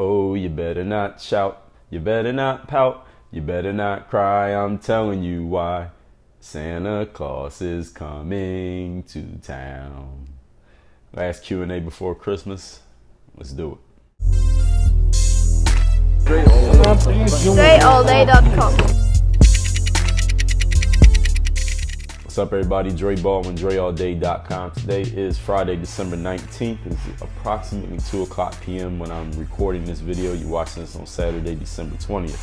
Oh, you better not shout, you better not pout, you better not cry, I'm telling you why. Santa Claus is coming to town. Last Q&A before Christmas. Let's do it. DreAllDay.com. What's up, everybody? Dre Baldwin, DreAllDay.com. Today is Friday, December 19th. It's approximately 2 o'clock p.m. when I'm recording this video. You're watching this on Saturday, December 20th.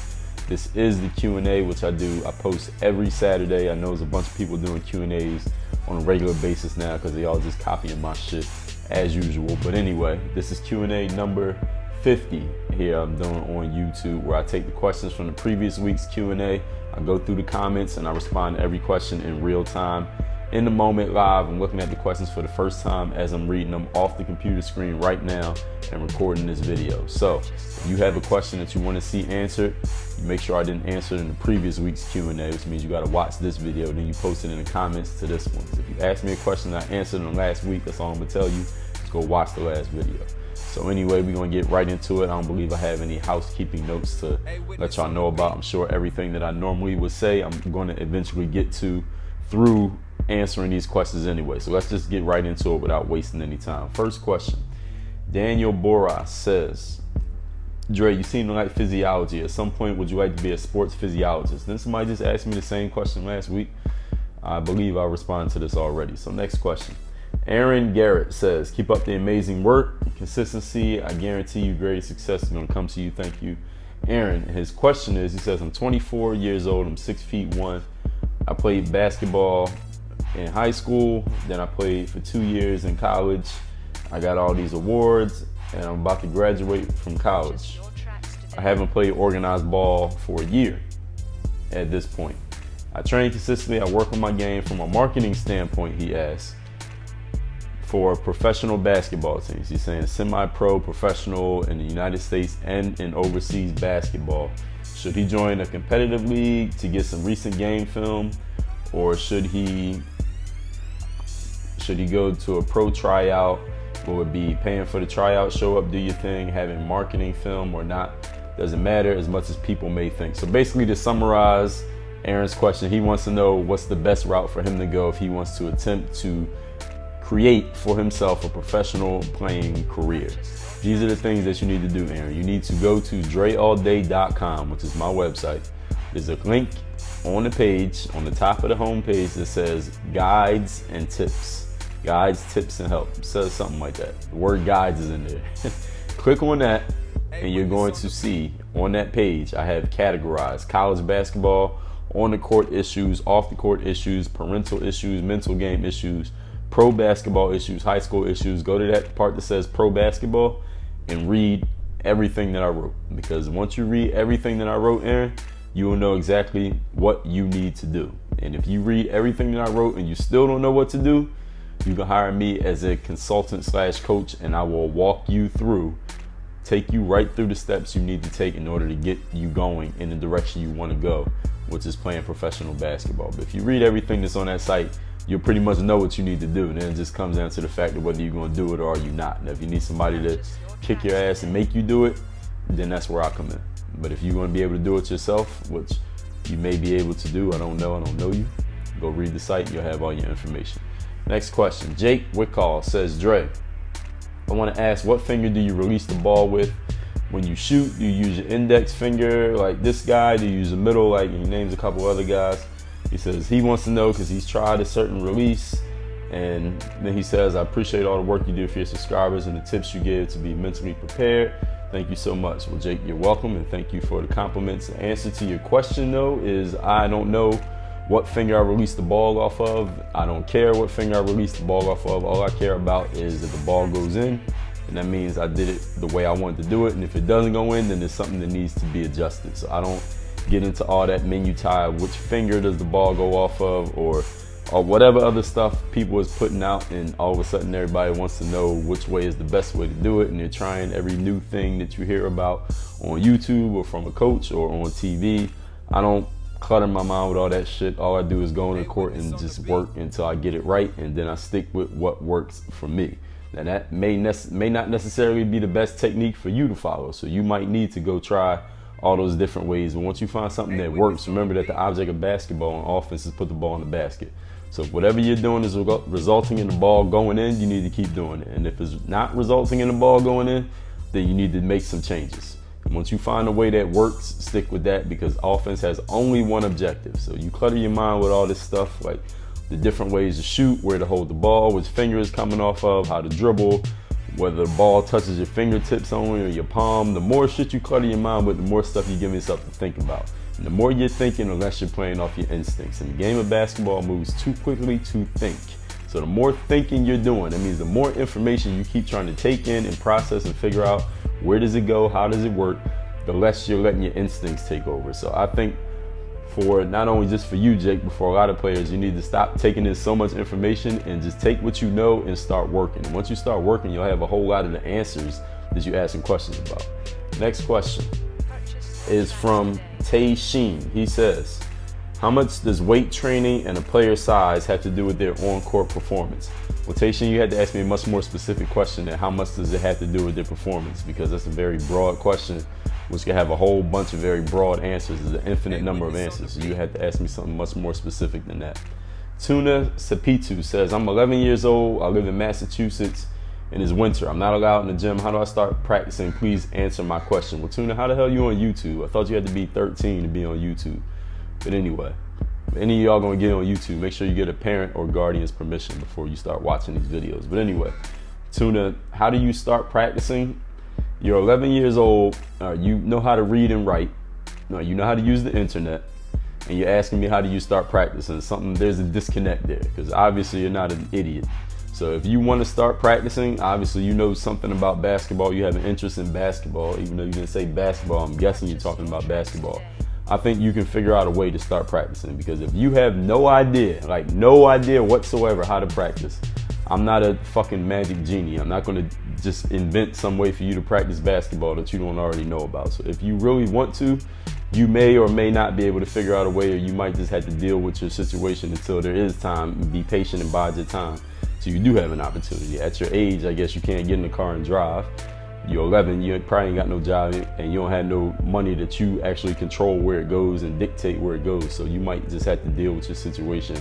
This is the Q&A, which I post every Saturday. I know there's a bunch of people doing Q&As on a regular basis now because they all just copying my shit as usual. But anyway, this is Q&A number 50 here I'm doing on YouTube, where I take the questions from the previous week's Q&A. I go through the comments and I respond to every question in real time, in the moment, live. I'm looking at the questions for the first time as I'm reading them off the computer screen right now and recording this video. So if you have a question that you want to see answered, you make sure I didn't answer it in the previous week's Q&A, which means you got to watch this video, then you post it in the comments to this one. So if you ask me a question I answered in the last week, that's all I'm gonna tell you. Just go watch the last video. So anyway, we're gonna get right into it. I don't believe I have any housekeeping notes to let y'all know about. I'm sure everything that I normally would say, I'm gonna eventually get to through answering these questions anyway. So let's just get right into it without wasting any time. First question, Daniel Boras says, Dre, you seem to like physiology. At some point, would you like to be a sports physiologist? Then somebody just asked me the same question last week. I believe I responded to this already. So next question. Aaron Garrett says, keep up the amazing work, consistency. I guarantee you great success is going to come to you. Thank you, Aaron. His question is, he says, I'm 24 years old. I'm 6'1". I played basketball in high school. Then I played for 2 years in college. I got all these awards and I'm about to graduate from college. I haven't played organized ball for a year at this point. I train consistently. I work on my game. From a marketing standpoint, he asks, for professional basketball teams. He's saying semi-pro, professional in the United States and in overseas basketball. Should he join a competitive league to get some recent game film, or should he go to a pro tryout? Will it be paying for the tryout, show up, do your thing, having marketing film or not? Doesn't matter as much as people may think. So basically, to summarize Aaron's question, he wants to know what's the best route for him to go if he wants to attempt to create for himself a professional playing career. These are the things that you need to do, Aaron. You need to go to DreAllDay.com, which is my website. There's a link on the page, on the top of the home page, that says guides and tips. Guides, tips, and help. It says something like that. The word guides is in there. Click on that and you're going to see on that page, I have categorized college basketball, on the court issues, off the court issues, parental issues, mental game issues, pro basketball issues, high school issues. Go to that part that says pro basketball and read everything that I wrote. Because once you read everything that I wrote, Aaron, you will know exactly what you need to do. And if you read everything that I wrote and you still don't know what to do, you can hire me as a consultant / coach, and I will walk you through, take you right through the steps you need to take in order to get you going in the direction you want to go, which is playing professional basketball. But if you read everything that's on that site, you'll pretty much know what you need to do. And then it just comes down to the fact of whether you're going to do it or are you not. And if you need somebody to kick your ass and make you do it, then that's where I come in. But if you're going to be able to do it yourself, which you may be able to do, I don't know you, go read the site, you'll have all your information. Next question, Jake Wickall says, Dre, I want to ask, what finger do you release the ball with when you shoot? Do you use your index finger like this guy? Do you use the middle? Like, he names a couple other guys. He says he wants to know because he's tried a certain release. And then he says, I appreciate all the work you do for your subscribers and the tips you give to be mentally prepared. Thank you so much. Well, Jake, you're welcome, and thank you for the compliments. The answer to your question, though, is I don't know what finger I release the ball off of. I don't care what finger I release the ball off of. All I care about is that the ball goes in, and that means I did it the way I wanted to do it. And if it doesn't go in, then there's something that needs to be adjusted. So I don't get into all that minutiae, which finger does the ball go off of, or whatever other stuff people is putting out, and all of a sudden everybody wants to know which way is the best way to do it, and they're trying every new thing that you hear about on YouTube or from a coach or on TV. I don't clutter my mind with all that shit. All I do is go on the court and just work until I get it right, and then I stick with what works for me. Now that may not necessarily be the best technique for you to follow. So you might need to go try all those different ways. But once you find something that works, remember that the object of basketball and offense is put the ball in the basket. So whatever you're doing is resulting in the ball going in, you need to keep doing it. And if it's not resulting in the ball going in, then you need to make some changes. And once you find a way that works, stick with that, because offense has only one objective. So you clutter your mind with all this stuff, like the different ways to shoot, where to hold the ball, which finger is coming off of, how to dribble, whether the ball touches your fingertips only or your palm. The more shit you clutter your mind with, the more stuff you give yourself to think about. And the more you're thinking, the less you're playing off your instincts. And the game of basketball moves too quickly to think. So the more thinking you're doing, that means the more information you keep trying to take in and process and figure out where does it go, how does it work, the less you're letting your instincts take over. So I think for not only just for you, Jake, but for a lot of players, you need to stop taking in so much information and just take what you know and start working. And once you start working, you'll have a whole lot of the answers that you're asking questions about. Next question is from Tay Sheen. He says, how much does weight training and a player's size have to do with their on-court performance? Well, Tay Sheen, you had to ask me a much more specific question than how much does it have to do with their performance, because that's a very broad question, which can have a whole bunch of very broad answers. There's an infinite number of answers. So you had to ask me something much more specific than that. Tuna Sapitu says, I'm 11 years old. I live in Massachusetts and it's winter. I'm not allowed in the gym. How do I start practicing? Please answer my question. Well, Tuna, how the hell are you on YouTube? I thought you had to be 13 to be on YouTube. But anyway, if any of y'all gonna get on YouTube, make sure you get a parent or guardian's permission before you start watching these videos. But anyway, Tuna, how do you start practicing? You're 11 years old, you know how to read and write, you know how to use the internet, and you're asking me how do you start practicing? There's a disconnect there, because obviously you're not an idiot. So if you want to start practicing, obviously you know something about basketball, you have an interest in basketball, even though you didn't say basketball, I'm guessing you're talking about basketball. I think you can figure out a way to start practicing, because if you have no idea, like no idea whatsoever how to practice, I'm not a fucking magic genie. I'm not going to just invent some way for you to practice basketball that you don't already know about. So if you really want to, you may or may not be able to figure out a way, or you might just have to deal with your situation until there is time, and be patient and bide your time. So you do have an opportunity. At your age, I guess you can't get in the car and drive. You're 11, you probably ain't got no job, and you don't have no money that you actually control where it goes and dictate where it goes. So you might just have to deal with your situation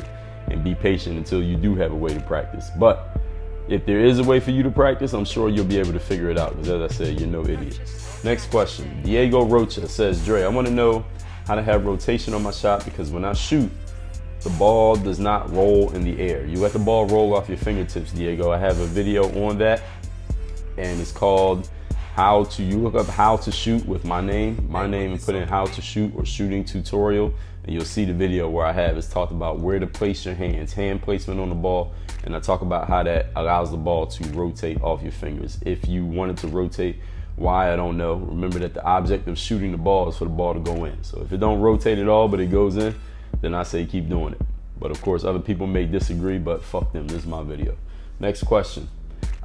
and be patient until you do have a way to practice. But if there is a way for you to practice, I'm sure you'll be able to figure it out, because as I said, you're no idiot. Next question, Diego Rocha says, Dre, I want to know how to have rotation on my shot, because when I shoot, the ball does not roll in the air. You let the ball roll off your fingertips, Diego. I have a video on that, and it's called you look up how to shoot with my name, and put in how to shoot or shooting tutorial, and you'll see the video where it's talked about where to place your hands, hand placement on the ball, and I talk about how that allows the ball to rotate off your fingers. If you wanted to rotate, why, I don't know. Remember that the object of shooting the ball is for the ball to go in. So if it don't rotate at all, but it goes in, then I say keep doing it. But of course, other people may disagree, but fuck them, this is my video. Next question.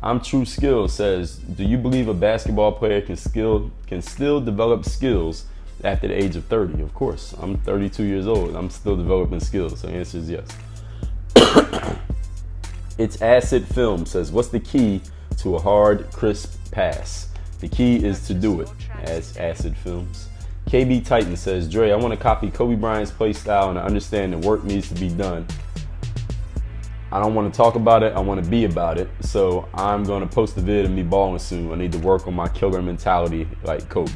I'm True Skills says, do you believe a basketball player can still develop skills after the age of 30? Of course, I'm 32 years old. I'm still developing skills, so the answer is yes. It's Acid Film says, what's the key to a hard, crisp pass? The key is to do it, as Acid Films. KB Titan says, Dre, I want to copy Kobe Bryant's play style, and I understand that work needs to be done. I don't want to talk about it, I want to be about it. So I'm going to post a vid of me balling soon. I need to work on my killer mentality like Kobe.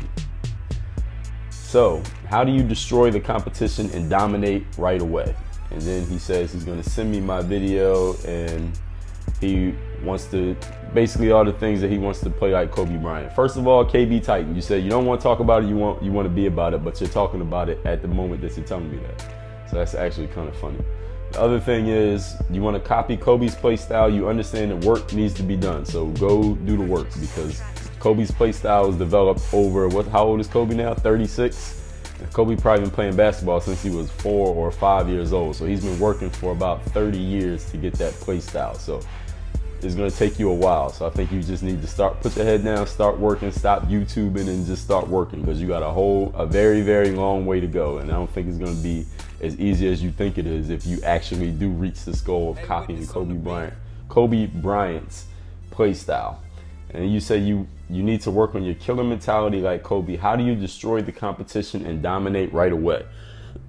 So how do you destroy the competition and dominate right away? And then he says he's going to send me my video, and he wants to, basically all the things that he wants to play like Kobe Bryant. First of all, KB Titan, you said you don't want to talk about it, you want to be about it, but you're talking about it at the moment that you're telling me that. So that's actually kind of funny. The other thing is, you want to copy Kobe's play style, you understand that work needs to be done. So go do the work, because Kobe's play style was developed over, how old is Kobe now? 36? And Kobe probably been playing basketball since he was 4 or 5 years old. So he's been working for about 30 years to get that play style. So it's going to take you a while. So I think you just need to put your head down, start working, stop YouTubing, and just start working, because you got a very, very long way to go. And I don't think it's going to be as easy as you think it is if you actually do reach this goal of copying Kobe Bryant's play style. And you say you need to work on your killer mentality like Kobe. How do you destroy the competition and dominate right away?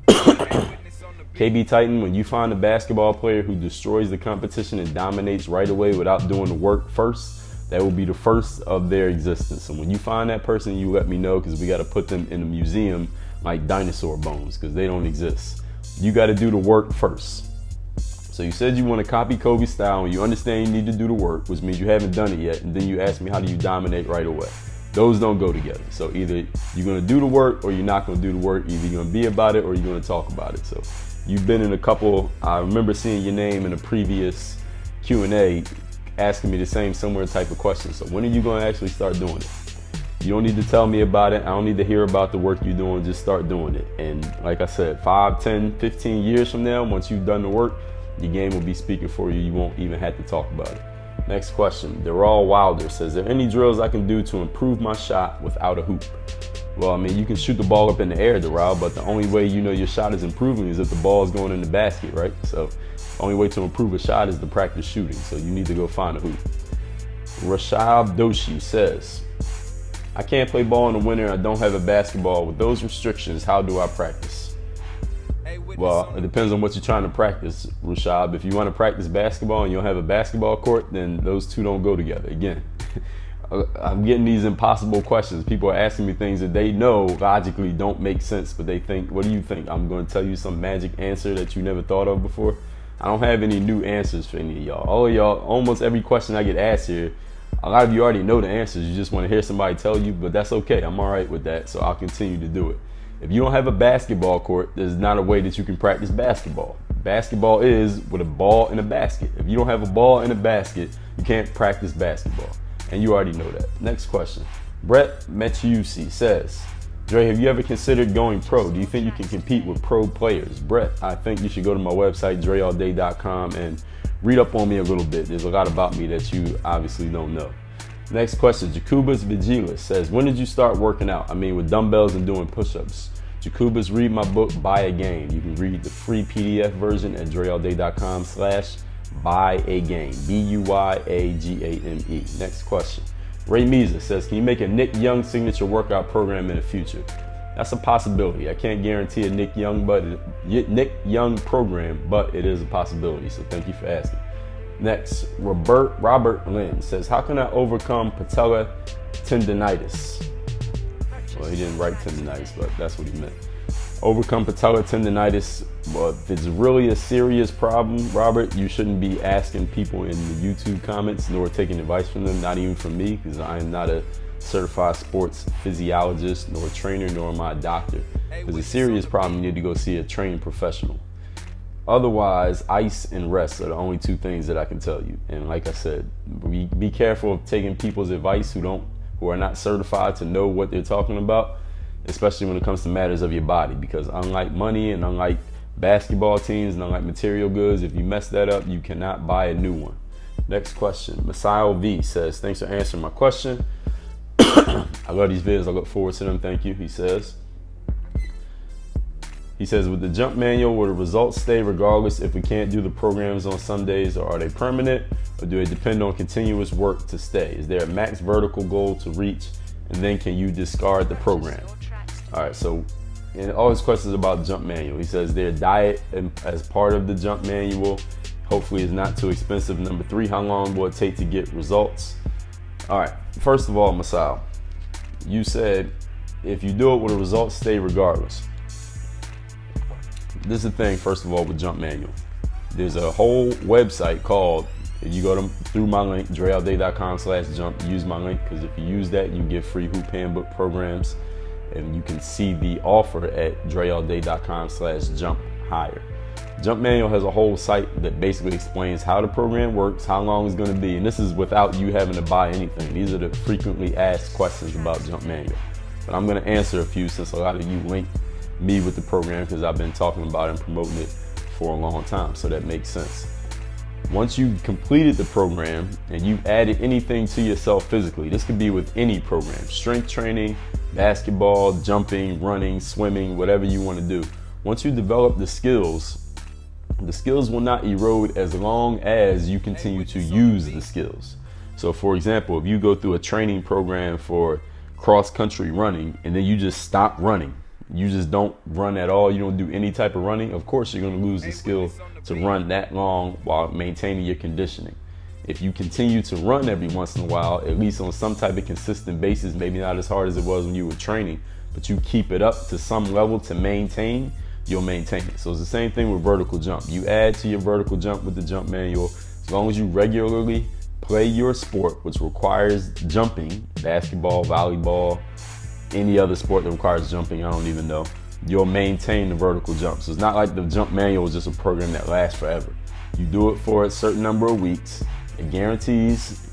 KB Titan, when you find a basketball player who destroys the competition and dominates right away without doing the work first, that will be the first of their existence. So when you find that person, you let me know, because we got to put them in a museum like dinosaur bones, because they don't exist. You got to do the work first. So you said you want to copy Kobe's style and you understand you need to do the work, which means you haven't done it yet. And then you ask me, how do you dominate right away? Those don't go together. So either you're going to do the work or you're not going to do the work. Either you're going to be about it or you're going to talk about it. So you've been in a couple, I remember seeing your name in a previous Q&A asking me the same similar type of questions. So when are you going to actually start doing it? You don't need to tell me about it. I don't need to hear about the work you're doing. Just start doing it. And like I said, 5, 10, 15 years from now, once you've done the work, your game will be speaking for you. You won't even have to talk about it. Next question. They're all Wilder says, are there any drills I can do to improve my shot without a hoop? Well, I mean, you can shoot the ball up in the air, Doral, but the only way you know your shot is improving is if the ball is going in the basket, right? So the only way to improve a shot is to practice shooting. So you need to go find a hoop. Rashab Doshi says, I can't play ball in the winter. I don't have a basketball. With those restrictions, how do I practice? Well, it depends on what you're trying to practice, Rashab. If you want to practice basketball and you don't have a basketball court, then those two don't go together. Again, I'm getting these impossible questions. People are asking me things that they know logically don't make sense, but they think, what do you think? I'm going to tell you some magic answer that you never thought of before? I don't have any new answers for any of y'all. All of y'all, almost every question I get asked here, a lot of you already know the answers. You just want to hear somebody tell you, but that's okay. I'm all right with that, so I'll continue to do it. If you don't have a basketball court, there's not a way that you can practice basketball. Basketball is with a ball in a basket. If you don't have a ball in a basket, you can't practice basketball. And you already know that. Next question. Brett Metusi says, Dre, have you ever considered going pro? Do you think you can compete with pro players? Brett, I think you should go to my website, dreallday.com, and read up on me a little bit. There's a lot about me that you obviously don't know. Next question, Jacubas Vigilis says, when did you start working out? I mean, with dumbbells and doing push-ups. Jacubas, read my book, Buy a Game. You can read the free PDF version at dreallday.com/buy-a-game. BUYAGAME. Next question. Ray Meza says, can you make a Nick Young signature workout program in the future? That's a possibility. I can't guarantee a Nick Young program, but it is a possibility. So thank you for asking. Next, Robert Lynn says, how can I overcome patella tendinitis? Well, he didn't write tendinitis, but that's what he meant. Overcome patella tendinitis. Well, if it's really a serious problem, Robert, you shouldn't be asking people in the YouTube comments nor taking advice from them, not even from me, because I am not a certified sports physiologist nor a trainer, nor am I a doctor. If it's a serious problem, you need to go see a trained professional. Otherwise, ice and rest are the only two things that I can tell you. And like I said, be careful of taking people's advice who are not certified to know what they're talking about, especially when it comes to matters of your body. Because unlike money and unlike basketball teams and unlike material goods, if you mess that up, you cannot buy a new one. Next question. Messiah V says, thanks for answering my question. I love these videos. I look forward to them. Thank you. He says, with the jump manual, will the results stay regardless if we can't do the programs on some days, or are they permanent, or do they depend on continuous work to stay? Is there a max vertical goal to reach, and then can you discard the program? All right, so and all his questions about jump manual. He says their diet as part of the jump manual, hopefully is not too expensive. Number 3, how long will it take to get results? All right, first of all, Masao, you said if you do it, will the results stay regardless? This is the thing, first of all, with jump manual. There's a whole website called, if you go through my link, dreallday.com/jump, use my link, because if you use that, you get free hoop handbook programs, and you can see the offer at dreallday.com/jump higher. Jump manual has a whole site that basically explains how the program works, how long it's going to be, and this is without you having to buy anything. These are the frequently asked questions about jump manual. But I'm going to answer a few, since a lot of you link me with the program, because I've been talking about and promoting it for a long time, so that makes sense. Once you've completed the program and you've added anything to yourself physically, this could be with any program, strength training, basketball, jumping, running, swimming, whatever you want to do. Once you develop the skills will not erode as long as you continue to use the skills. So for example, if you go through a training program for cross-country running and then you just stop running, you just don't run at all, you don't do any type of running, of course you're going to lose the skill to run that long while maintaining your conditioning. If you continue to run every once in a while, at least on some type of consistent basis, maybe not as hard as it was when you were training, but you keep it up to some level to maintain, you'll maintain it. So it's the same thing with vertical jump. You add to your vertical jump with the jump manual. As long as you regularly play your sport, which requires jumping, basketball, volleyball, any other sport that requires jumping, I don't even know, you'll maintain the vertical jump. So it's not like the jump manual is just a program that lasts forever. You do it for a certain number of weeks. It guarantees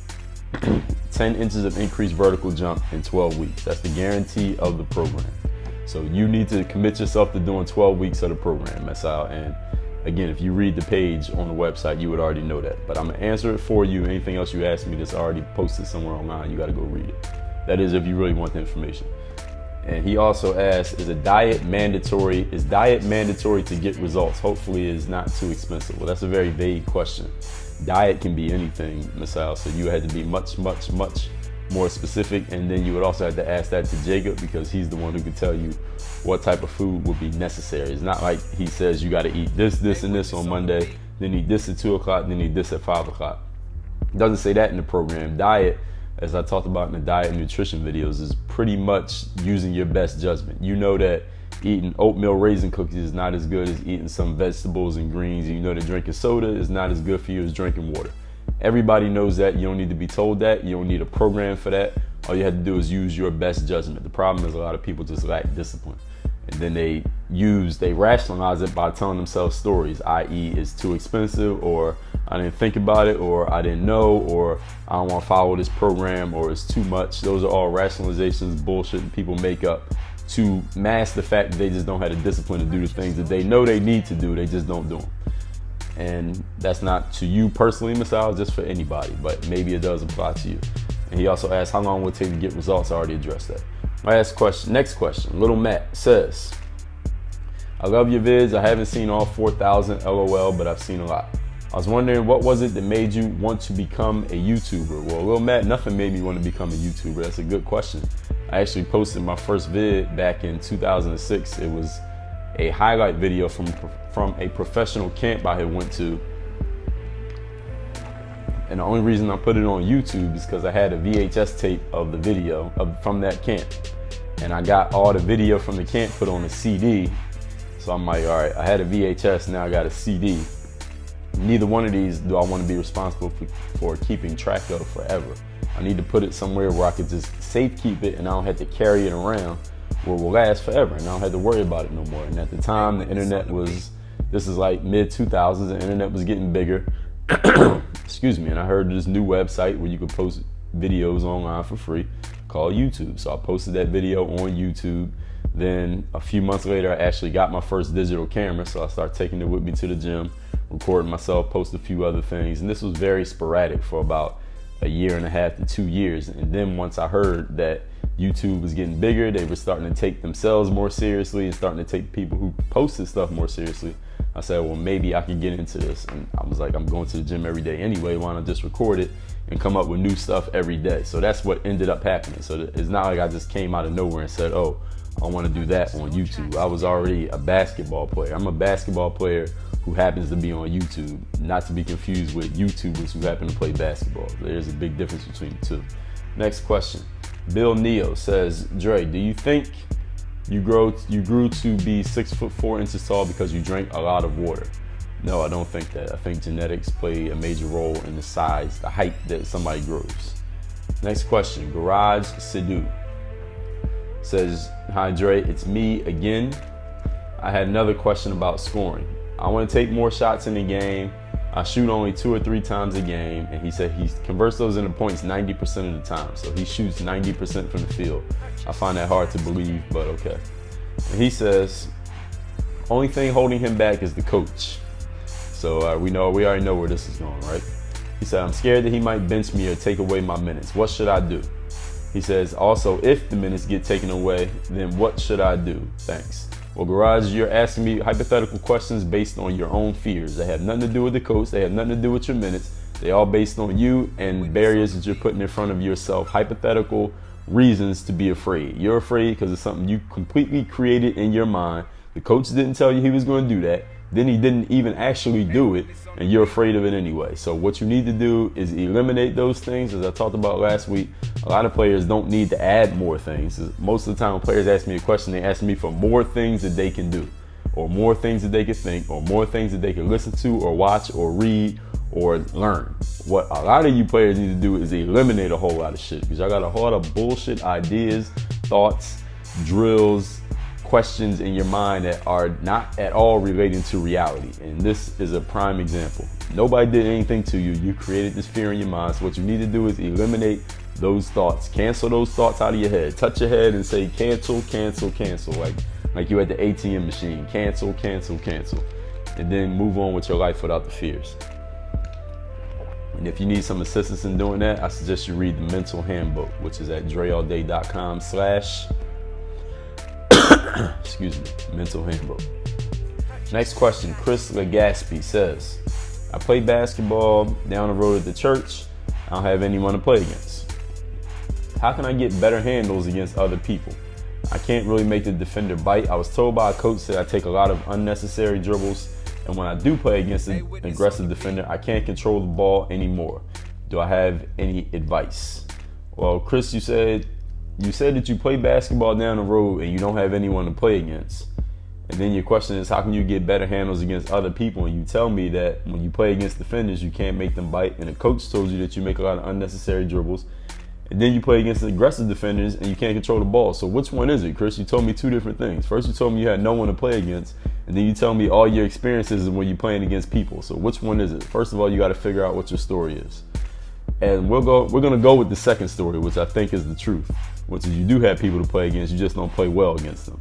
10 inches of increased vertical jump in 12 weeks. That's the guarantee of the program. So you need to commit yourself to doing 12 weeks of the program. That's out. And again, if you read the page on the website, you would already know that. But I'm gonna answer it for you. Anything else you ask me that's already posted somewhere online, you gotta go read it. That is if you really want the information. And he also asked, is diet mandatory to get results? Hopefully it's not too expensive. Well, that's a very vague question. Diet can be anything, Masal, so you had to be much, much, much more specific. And then you would also have to ask that to Jacob, because he's the one who could tell you what type of food would be necessary. It's not like he says you got to eat this, this, and this on Monday, then eat this at 2 o'clock, then eat this at 5 o'clock. It doesn't say that in the program. Diet, as I talked about in the diet and nutrition videos, is pretty much using your best judgment. You know that eating oatmeal raisin cookies is not as good as eating some vegetables and greens. You know that drinking soda is not as good for you as drinking water. Everybody knows that. You don't need to be told that. You don't need a program for that. All you have to do is use your best judgment. The problem is a lot of people just lack discipline. And then they rationalize it by telling themselves stories, i.e. it's too expensive, or I didn't think about it, or I didn't know, or I don't want to follow this program, or it's too much. Those are all rationalizations, bullshit people make up to mask the fact that they just don't have the discipline to do the things that they know they need to do, they just don't do them. And that's not to you personally, Masal, just for anybody, but maybe it does apply to you. And he also asked, how long will it take to get results? I already addressed that. Next question, Little Matt says, I love your vids. I haven't seen all 4,000 LOL, but I've seen a lot. I was wondering, what was it that made you want to become a YouTuber? Well, Lil Matt, nothing made me want to become a YouTuber. That's a good question. I actually posted my first vid back in 2006. It was a highlight video from a professional camp I had went to. And the only reason I put it on YouTube is because I had a VHS tape of the video from that camp. And I got all the video from the camp put on a CD. So I'm like, all right, I had a VHS, now I got a CD. Neither one of these do I want to be responsible for keeping track of forever. I need to put it somewhere where I could just safe keep it and I don't have to carry it around, where it will last forever and I don't have to worry about it no more. And at the time, the internet was, this is like mid-2000s, the internet was getting bigger. Excuse me, and I heard this new website where you could post videos online for free called YouTube. So I posted that video on YouTube. Then a few months later, I actually got my first digital camera. So I started taking it with me to the gym, recording myself, post a few other things. And this was very sporadic for about a year and a half to 2 years. And then once I heard that YouTube was getting bigger, they were starting to take themselves more seriously and starting to take people who posted stuff more seriously. I said, well, maybe I could get into this. And I was like, I'm going to the gym every day anyway. Why not just record it and come up with new stuff every day? So that's what ended up happening. So it's not like I just came out of nowhere and said, oh, I want to do that on YouTube. I was already a basketball player. I'm a basketball player who happens to be on YouTube, not to be confused with YouTubers who happen to play basketball. There's a big difference between the two. Next question. Bill Neo says, Dre, do you think you grew to be 6'4" inches tall because you drank a lot of water? No, I don't think that. I think genetics play a major role in the size, the height that somebody grows. Next question, Garage Sidhu says, hi Dre, it's me again. I had another question about scoring. I want to take more shots in the game. I shoot only 2 or 3 times a game, and he said he converts those into points 90% of the time. So he shoots 90% from the field. I find that hard to believe, but okay. And he says, only thing holding him back is the coach. So we already know where this is going, right? He said, I'm scared that he might bench me or take away my minutes. What should I do? He says, also, if the minutes get taken away, then what should I do? Thanks. Well, Garage, you're asking me hypothetical questions based on your own fears. They have nothing to do with the coach. They have nothing to do with your minutes. They all based on you and barriers that you're putting in front of yourself. Hypothetical reasons to be afraid. You're afraid because it's something you completely created in your mind. The coach didn't tell you he was going to do that. Then he didn't even actually do it, and you're afraid of it anyway. So what you need to do is eliminate those things. As I talked about last week, a lot of players don't need to add more things. Most of the time when players ask me a question, they ask me for more things that they can do, or more things that they can think, or more things that they can listen to or watch or read or learn. What a lot of you players need to do is eliminate a whole lot of shit, because y'all got a whole lot of bullshit ideas, thoughts, drills, questions in your mind that are not at all relating to reality. And this is a prime example. Nobody did anything to you. You created this fear in your mind. So what you need to do is eliminate those thoughts. Cancel those thoughts out of your head. Touch your head and say cancel, cancel, cancel. Like you at the ATM machine. Cancel, cancel, cancel. And then move on with your life without the fears. And if you need some assistance in doing that, I suggest you read the Mental Handbook, which is at dreallday.com/ excuse me, Mental Handbook. Next question, Chris Legaspi says, I play basketball down the road at the church. I don't have anyone to play against. How can I get better handles against other people? I can't really make the defender bite. I was told by a coach that I take a lot of unnecessary dribbles, and when I do play against an aggressive defender, I can't control the ball anymore. Do I have any advice? Well, Chris, you said that you play basketball down the road and you don't have anyone to play against. And then your question is, how can you get better handles against other people? And you tell me that when you play against defenders, you can't make them bite. And the coach told you that you make a lot of unnecessary dribbles. And then you play against aggressive defenders and you can't control the ball. So which one is it, Chris? You told me two different things. First, you told me you had no one to play against. And then you tell me all your experiences is when you're playing against people. So which one is it? First of all, you got to figure out what your story is. And we're going to go with the second story, which I think is the truth, which is you do have people to play against, you just don't play well against them.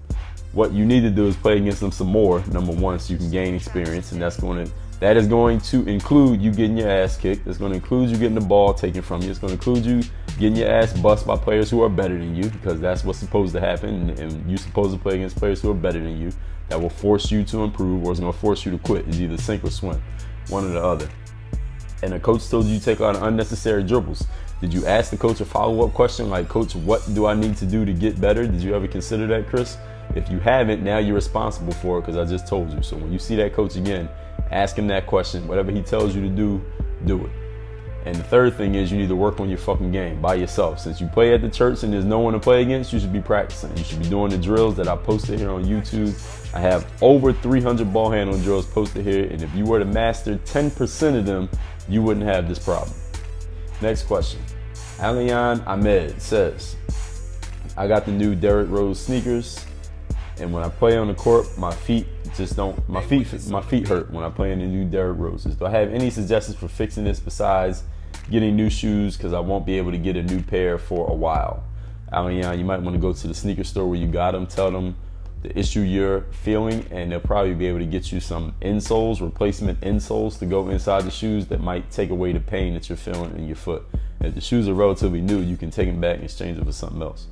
What you need to do is play against them some more, number one, so you can gain experience, and that is going to include you getting your ass kicked. It's going to include you getting the ball taken from you. It's going to include you getting your ass bust by players who are better than you, because that's what's supposed to happen, and you're supposed to play against players who are better than you. That will force you to improve, or it's going to force you to quit. It's either sink or swim, one or the other. And the coach told you to take a lot of unnecessary dribbles. Did you ask the coach a follow-up question like, Coach, what do I need to do to get better? Did you ever consider that, Chris? If you haven't, now you're responsible for it, because I just told you. So when you see that coach again, ask him that question. Whatever he tells you to do, do it. And the third thing is you need to work on your fucking game by yourself. Since you play at the church and there's no one to play against, you should be practicing. You should be doing the drills that I posted here on YouTube. I have over 300 ball handling drills posted here. And if you were to master 10% of them, you wouldn't have this problem. Next question. Alian Ahmed says, I got the new Derrick Rose sneakers, and when I play on the court, my feet hurt when I play in the new Derrick Roses. Do I have any suggestions for fixing this besides getting new shoes, because I won't be able to get a new pair for a while? Alian, you might want to go to the sneaker store where you got them, tell them the issue you're feeling, and they'll probably be able to get you some insoles, replacement insoles to go inside the shoes that might take away the pain that you're feeling in your foot. If the shoes are relatively new, you can take them back and exchange them for something else.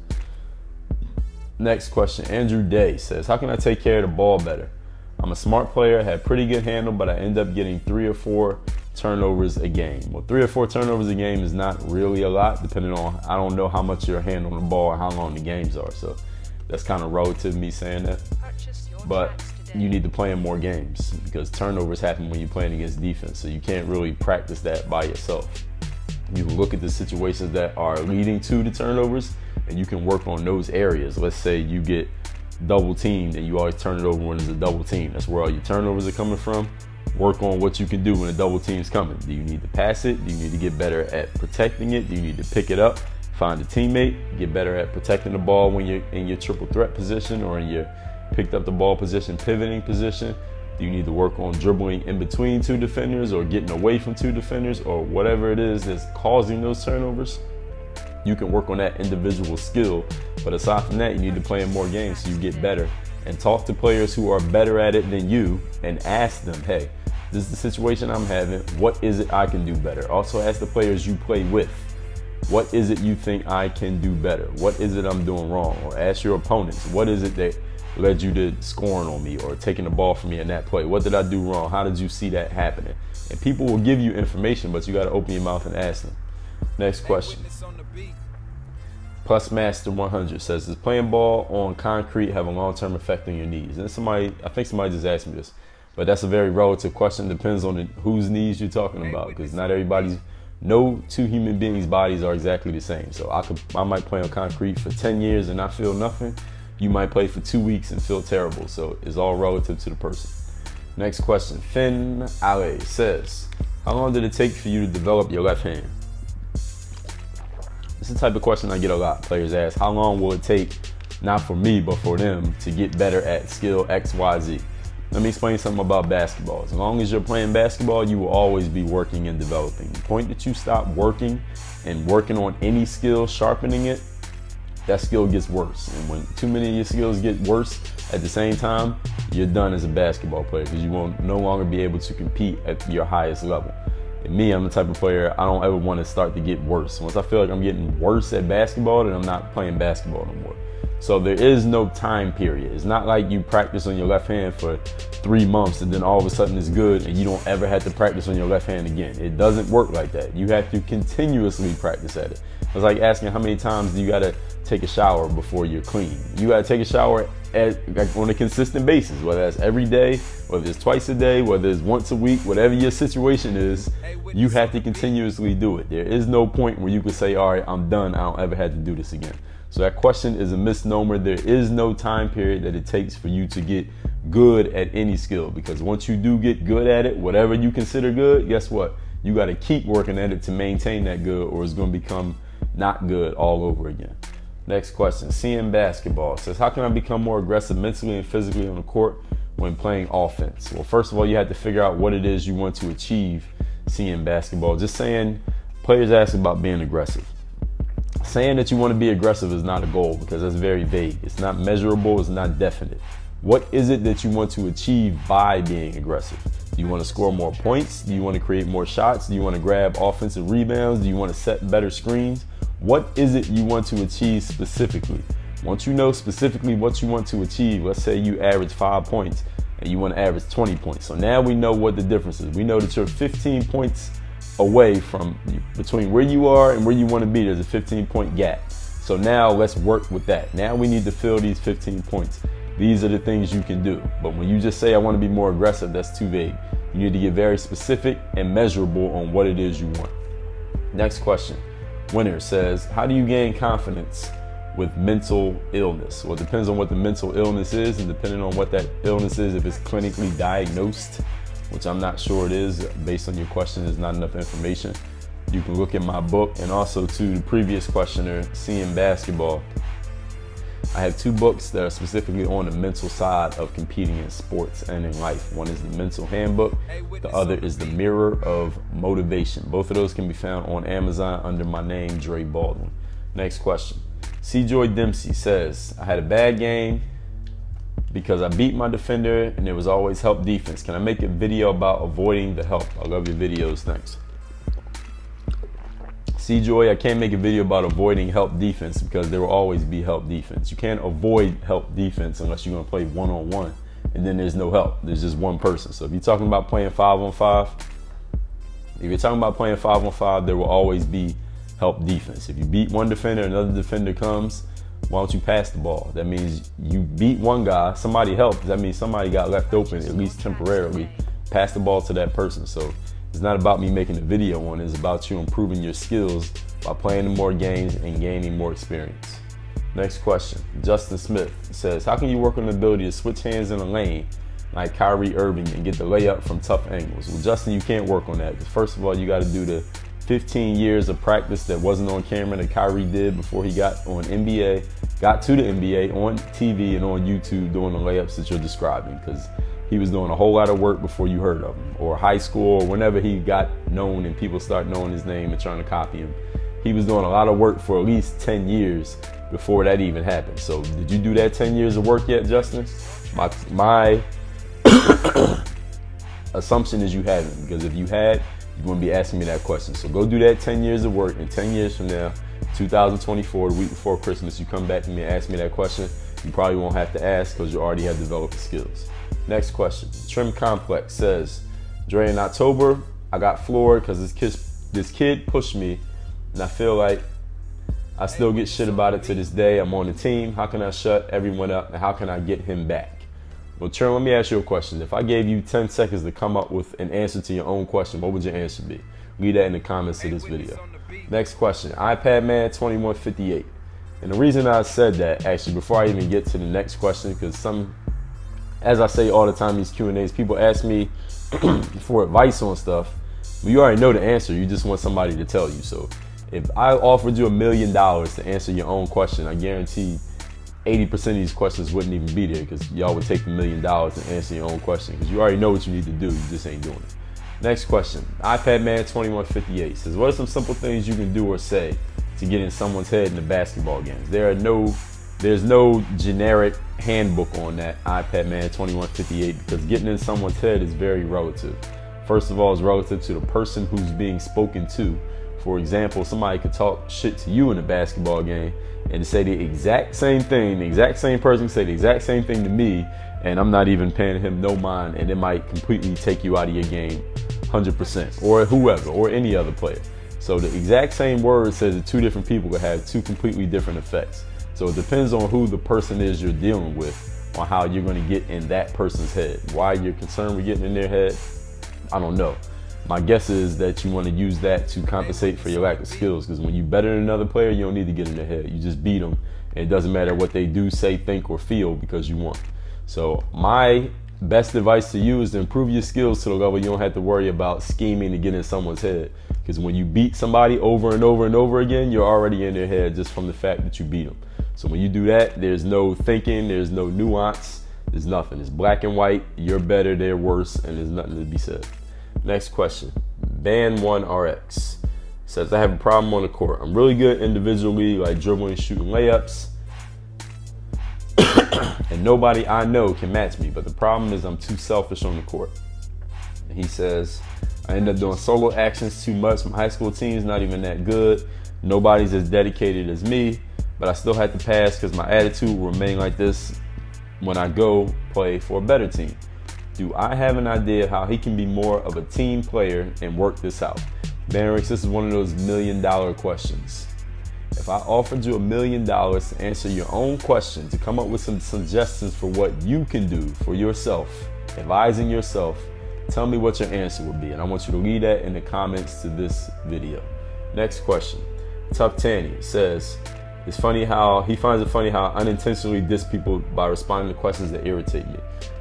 Next question, Andrew Day says, how can I take care of the ball better? I'm a smart player, have pretty good handle, but I end up getting 3 or 4 turnovers a game. Well, 3 or 4 turnovers a game is not really a lot, depending on, I don't know how much you're handling the ball or how long the games are. So that's kind of relative to me saying that. But you need to play in more games, because turnovers happen when you're playing against defense. So you can't really practice that by yourself. You can look at the situations that are leading to the turnovers, and you can work on those areas. Let's say you get double teamed and you always turn it over when there's a double team. That's where all your turnovers are coming from. Work on what you can do when a double team's coming. Do you need to pass it? Do you need to get better at protecting it? Do you need to pick it up, find a teammate, get better at protecting the ball when you're in your triple threat position or in your picked up the ball position, pivoting position? Do you need to work on dribbling in between 2 defenders or getting away from 2 defenders, or whatever it is that's causing those turnovers? You can work on that individual skill, but aside from that, you need to play in more games so you get better, and talk to players who are better at it than you and ask them, hey, this is the situation I'm having. What is it I can do better? Also ask the players you play with, what is it you think I can do better? What is it I'm doing wrong? Or ask your opponents, what is it that led you to scoring on me or taking the ball from me in that play? What did I do wrong? How did you see that happening? And people will give you information, but you got to open your mouth and ask them. Next question. Plus Master 100 says, does playing ball on concrete have a long-term effect on your knees? And I think somebody just asked me this, but that's a very relative question. Depends on whose knees you're talking about, because not everybody's, no two human beings' bodies are exactly the same. So I might play on concrete for 10 years and not feel nothing. You might play for 2 weeks and feel terrible. So it's all relative to the person. Next question. Finn Ale says, how long did it take for you to develop your left hand? It's the type of question I get a lot. Players ask, how long will it take, not for me, but for them to get better at skill X, Y, Z? Let me explain something about basketball. As long as you're playing basketball, you will always be working and developing. The point that you stop working and working on any skill, sharpening it, that skill gets worse. And when too many of your skills get worse at the same time, you're done as a basketball player, because you will no longer be able to compete at your highest level. And me, I'm the type of player, I don't ever want to start to get worse. Once I feel like I'm getting worse at basketball, then I'm not playing basketball no more. So there is no time period. It's not like you practice on your left hand for 3 months and then all of a sudden it's good and you don't ever have to practice on your left hand again. It doesn't work like that. You have to continuously practice at it. It's like asking how many times do you gotta take a shower before you're clean. You gotta take a shower on a consistent basis, whether that's every day, whether it's twice a day, whether it's once a week, whatever your situation is, you have to continuously do it. There is no point where you could say, all right, I'm done, I don't ever have to do this again. So that question is a misnomer. There is no time period that it takes for you to get good at any skill, because once you do get good at it, whatever you consider good, guess what? You got to keep working at it to maintain that good, or it's going to become not good all over again. Next question. CM Basketball says, how can I become more aggressive mentally and physically on the court when playing offense? Well, first of all, you have to figure out what it is you want to achieve. CM Basketball, just saying, players ask about being aggressive. Saying that you want to be aggressive is not a goal, because that's very vague. It's not measurable. It's not definite. What is it that you want to achieve by being aggressive? Do you want to score more points? Do you want to create more shots? Do you want to grab offensive rebounds? Do you want to set better screens? What is it you want to achieve specifically? Once you know specifically what you want to achieve, let's say you average 5 points and you want to average 20 points. So now we know what the difference is. We know that you're 15 points away from between where you are and where you want to be. There's a 15-point gap. So now let's work with that. Now we need to fill these 15 points. These are the things you can do. But when you just say I want to be more aggressive, that's too vague. You need to get very specific and measurable on what it is you want. Next question. Winner says, how do you gain confidence with mental illness? Well, it depends on what the mental illness is, and depending on what that illness is, if it's clinically diagnosed, which I'm not sure it is, based on your question, there's not enough information. You can look at my book, and also to the previous questioner, Seeing Basketball. I have 2 books that are specifically on the mental side of competing in sports and in life. One is the Mental Handbook. The other is the Mirror of Motivation. Both of those can be found on Amazon under my name, Dre Baldwin. Next question. C-Joy Dempsey says, I had a bad game because I beat my defender and there was always help defense. Can I make a video about avoiding the help? I love your videos, thanks. C-Joy, I can't make a video about avoiding help defense because there will always be help defense. You can't avoid help defense unless you're gonna play one-on-one, and then there's no help. There's just one person. So if you're talking about playing 5-on-5, there will always be help defense. If you beat one defender, another defender comes, why don't you pass the ball? That means you beat one guy, somebody helped. That means somebody got left open, at least temporarily. Pass the ball to that person. So it's not about me making a video on it. It's about you improving your skills by playing more games and gaining more experience. Next question. Justin Smith says, how can you work on the ability to switch hands in a lane like Kyrie Irving and get the layup from tough angles? Well, Justin, you can't work on that, because first of all, you got to do the 15 years of practice that wasn't on camera that Kyrie did before he got to the NBA on TV and on YouTube doing the layups that you're describing, because he was doing a whole lot of work before you heard of him, or high school, or whenever he got known and people start knowing his name and trying to copy him. He was doing a lot of work for at least 10 years before that even happened. So did you do that 10 years of work yet, Justin? My assumption is you haven't, because if you had, you wouldn't be asking me that question. So go do that 10 years of work, and 10 years from now, 2024, the week before Christmas, you come back to me and ask me that question, You probably won't have to ask because you already have developed the skills. Next question. Trim Complex says, Dre, in October, I got floored because this kid pushed me, and I feel like I still get shit about it to this day. I'm on the team. How can I shut everyone up, and how can I get him back? Well, Trim, let me ask you a question. If I gave you 10 seconds to come up with an answer to your own question, what would your answer be? Leave that in the comments of this video. Next question. iPad Man 2158. And the reason I said that, actually, before I even get to the next question, because as I say all the time, these Q&As, people ask me for advice on stuff. But you already know the answer. You just want somebody to tell you. So if I offered you $1 million to answer your own question, I guarantee 80% of these questions wouldn't even be there, because y'all would take the $1 million and answer your own question, because you already know what you need to do. You just ain't doing it. Next question. iPad Man 2158 says, what are some simple things you can do or say to get in someone's head in the basketball games? There's no generic handbook on that, iPad Man 2158, because getting in someone's head is very relative. First of all, it's relative to the person who's being spoken to. For example, somebody could talk shit to you in a basketball game and say the exact same thing, the exact same person say the exact same thing to me, and I'm not even paying him no mind, and it might completely take you out of your game 100%, or whoever, or any other player. So the exact same word says that two different people could have two completely different effects. So it depends on who the person is you're dealing with, on how you're going to get in that person's head. Why you're concerned with getting in their head, I don't know. My guess is that you want to use that to compensate for your lack of skills, because when you're better than another player, you don't need to get in their head. You just beat them, and it doesn't matter what they do, say, think, or feel, because you won. So my best advice to you is to improve your skills to the level you don't have to worry about scheming to get in someone's head. Because when you beat somebody over and over and over again, you're already in their head just from the fact that you beat them. So when you do that, there's no thinking, there's no nuance, there's nothing. It's black and white, you're better, they're worse, and there's nothing to be said. Next question. Ban1RX says, I have a problem on the court. I'm really good individually, like dribbling, shooting layups, and nobody I know can match me, but the problem is I'm too selfish on the court. And he says, I end up doing solo actions too much. My high school team's not even that good. Nobody's as dedicated as me, but I still had to pass because my attitude will remain like this when I go play for a better team. Do I have an idea how he can be more of a team player and work this out? Banrix, this is one of those $1 million questions. If I offered you $1 million to answer your own question, to come up with some suggestions for what you can do for yourself, advising yourself, tell me what your answer would be. And I want you to leave that in the comments to this video. Next question. Tough Tanny says, he finds it funny how I unintentionally diss people by responding to questions that irritate me.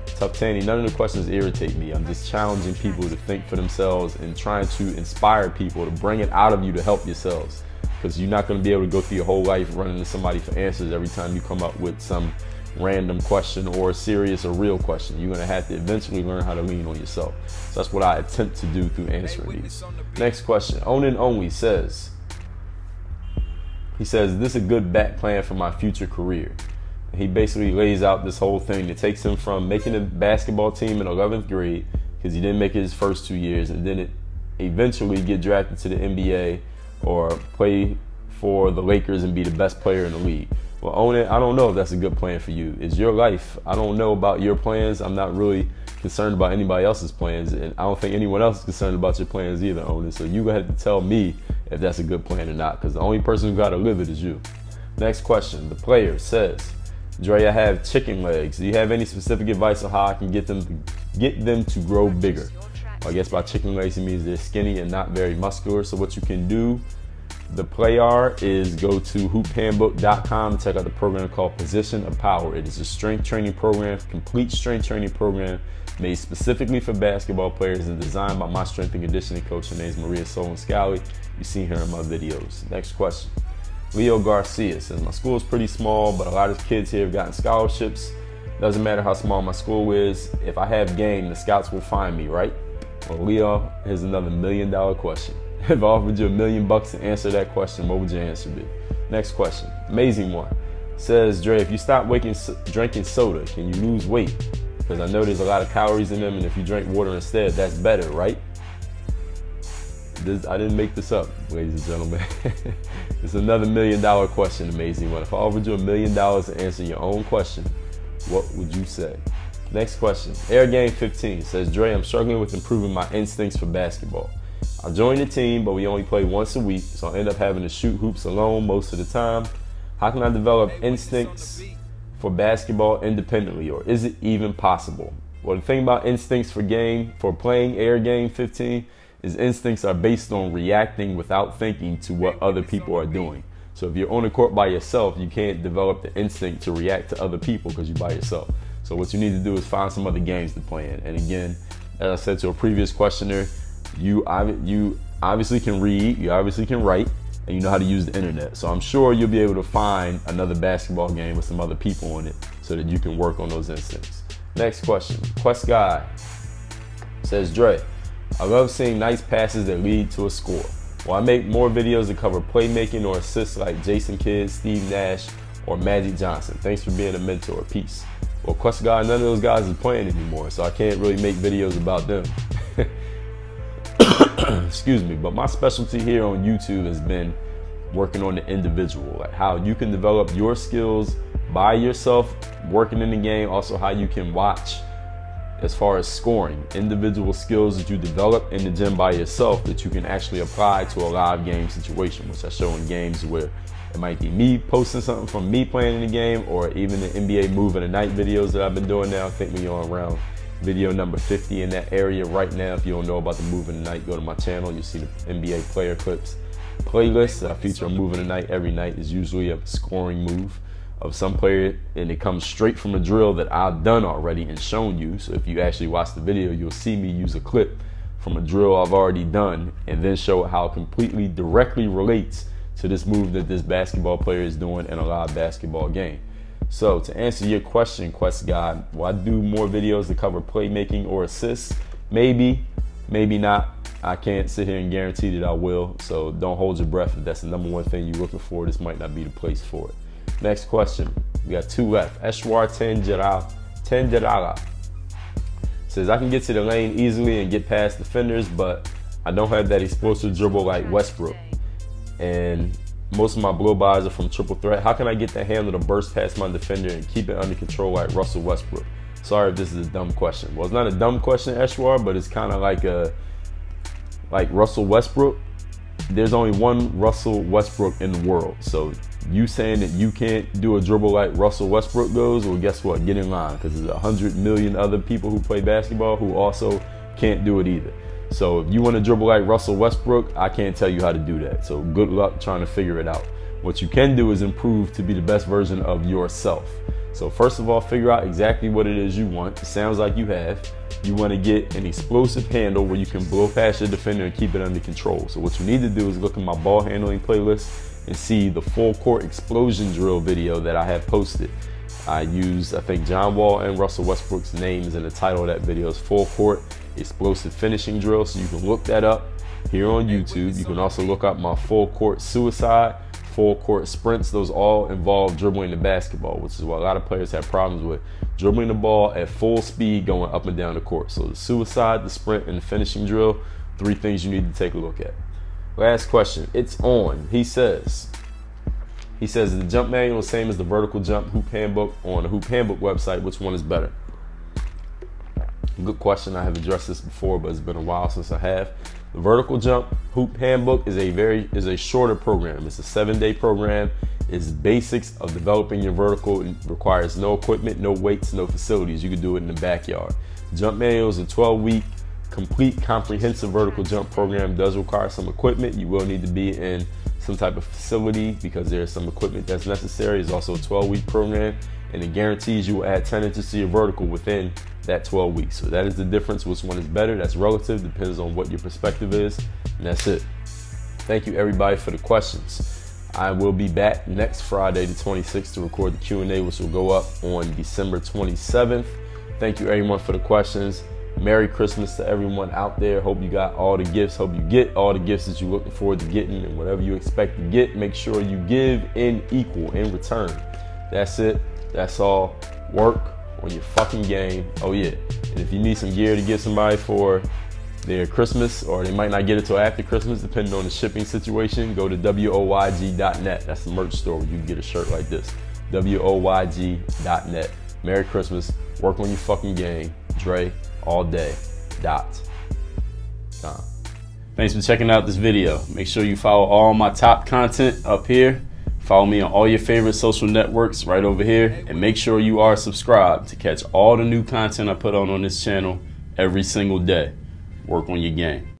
Tough Tanny, none of the questions irritate me. I'm just challenging people to think for themselves and trying to inspire people to bring it out of you to help yourselves. Because you're not going to be able to go through your whole life running to somebody for answers every time you come up with some random question or a serious or real question. You're going to have to eventually learn how to lean on yourself. So that's what I attempt to do through answering these. Next question. Own and Only says, is this a good back plan for my future career? And he basically lays out this whole thing that takes him from making a basketball team in 11th grade, because he didn't make it his first 2 years, and then eventually get drafted to the NBA or play for the Lakers and be the best player in the league. Well, Own It, I don't know if that's a good plan for you. It's your life. I don't know about your plans. I'm not really concerned about anybody else's plans, and I don't think anyone else is concerned about your plans either, Own It. So you have to tell me if that's a good plan or not, because the only person who got to live it is you. Next question. The player says, Dre, I have chicken legs. Do you have any specific advice on how I can get them to grow bigger? I guess by chicken legs, it means they're skinny and not very muscular. So what you can do, the player, is go to hoophandbook.com and check out the program called Position of Power. It is a strength training program, complete strength training program made specifically for basketball players and designed by my strength and conditioning coach. Her name is Maria Solon-Scally. You've seen her in my videos. Next question. Leo Garcia says, my school is pretty small, but a lot of kids here have gotten scholarships. Doesn't matter how small my school is. If I have game, the scouts will find me, right? Well, Leo, here's another $1 million question. If I offered you $1 million to answer that question, what would your answer be? Next question. Amazing one. Says, Dre, if you stop drinking soda, can you lose weight? Because I know there's a lot of calories in them, and if you drink water instead, that's better, right? I didn't make this up, ladies and gentlemen. It's another $1 million question, amazing one. If I offered you $1 million to answer your own question, what would you say? Next question. Air Game 15 says, Dre, I'm struggling with improving my instincts for basketball. I joined the team, but we only play once a week, so I end up having to shoot hoops alone most of the time. How can I develop instincts for basketball independently, or is it even possible? Well, the thing about instincts for playing Air Game 15 is instincts are based on reacting without thinking to what other people are doing. So if you're on the court by yourself, you can't develop the instinct to react to other people because you're by yourself. So what you need to do is find some other games to play in. And again, as I said to a previous questioner, you obviously can read, you obviously can write, and you know how to use the internet. So I'm sure you'll be able to find another basketball game with some other people on it so that you can work on those instincts. Next question. Quest Guy says, Dre, I love seeing nice passes that lead to a score. Will I make more videos that cover playmaking or assists like Jason Kidd, Steve Nash, or Magic Johnson? Thanks for being a mentor. Peace. Well, Quest Guy, none of those guys is playing anymore, so I can't really make videos about them. Excuse me, but my specialty here on YouTube has been working on the individual, like how you can develop your skills by yourself, working in the game, also how you can watch as far as scoring, individual skills that you develop in the gym by yourself that you can actually apply to a live game situation, which I show in games where it might be me posting something from me playing in the game, or even the NBA Move of the Night videos that I've been doing now. I think we're on around video number 50 in that area right now. If you don't know about the Move of the Night, go to my channel. You'll see the NBA player clips playlist. I feature a Move of the Night every night. Is usually a scoring move of some player, and it comes straight from a drill that I've done already and shown you. So if you actually watch the video, you'll see me use a clip from a drill I've already done and then show how it completely directly relates to this move that this basketball player is doing in a live basketball game. So to answer your question, Quest Guy, will I do more videos that cover playmaking or assists? Maybe, maybe not. I can't sit here and guarantee that I will, so don't hold your breath. If that's the number one thing you're looking for, this might not be the place for it. Next question. We got two left. Eshwar Tenderala says, I can get to the lane easily and get past defenders, but I don't have that explosive dribble like Westbrook. And most of my blow-bys are from triple threat. How can I get the handle to burst past my defender and keep it under control like Russell Westbrook? Sorry if this is a dumb question. Well, it's not a dumb question, Eshwar, but it's kind of like Russell Westbrook. There's only one Russell Westbrook in the world. So you saying that you can't do a dribble like Russell Westbrook goes, well, guess what? Get in line, because there's 100 million other people who play basketball who also can't do it either. So if you want to dribble like Russell Westbrook, I can't tell you how to do that. So good luck trying to figure it out. What you can do is improve to be the best version of yourself. So first of all, figure out exactly what it is you want. It sounds like you have. You want to get an explosive handle where you can blow past your defender and keep it under control. So what you need to do is look at my ball handling playlist and see the full court explosion drill video that I have posted. I used, I think, John Wall and Russell Westbrook's names in the title of that video. Is full court explosive finishing drill. So you can look that up here on YouTube. You can also look up my full court suicide, full court sprints. Those all involve dribbling the basketball, which is what a lot of players have problems with. Dribbling the ball at full speed going up and down the court. So the suicide, the sprint, and the finishing drill, 3 things you need to take a look at. Last question. It's on. He says, is the jump manual the same as the vertical jump hoop handbook on the hoop handbook website? Which one is better? Good question. I have addressed this before, but it's been a while since I have. The vertical jump hoop handbook is a shorter program. It's a 7-day program. It's basics of developing your vertical. It requires no equipment, no weights, no facilities. You can do it in the backyard. Jump manual is a 12-week complete comprehensive vertical jump program. It does require some equipment. You will need to be in some type of facility because there's some equipment that's necessary. It's also a 12-week program, and it guarantees you will add 10 inches to your vertical within that 12 weeks. So that is the difference. Which one is better? That's relative, depends on what your perspective is, and that's it. Thank you everybody for the questions. I will be back next Friday the 26th to record the Q&A, which will go up on December 27th. Thank you everyone for the questions. Merry Christmas to everyone out there. Hope you got all the gifts. Hope you get all the gifts that you're looking forward to getting, and whatever you expect to get, make sure you give in equal in return. That's it. That's all. Work on your fucking game. Oh yeah. And if you need some gear to give somebody for their Christmas, or they might not get it till after Christmas, depending on the shipping situation, go to woyg.net. That's the merch store where you can get a shirt like this. woyg.net. Merry Christmas. Work on your fucking game. Dre all day. .com. Thanks for checking out this video. Make sure you follow all my top content up here. Follow me on all your favorite social networks right over here. And make sure you are subscribed to catch all the new content I put on this channel every single day. Work on your game.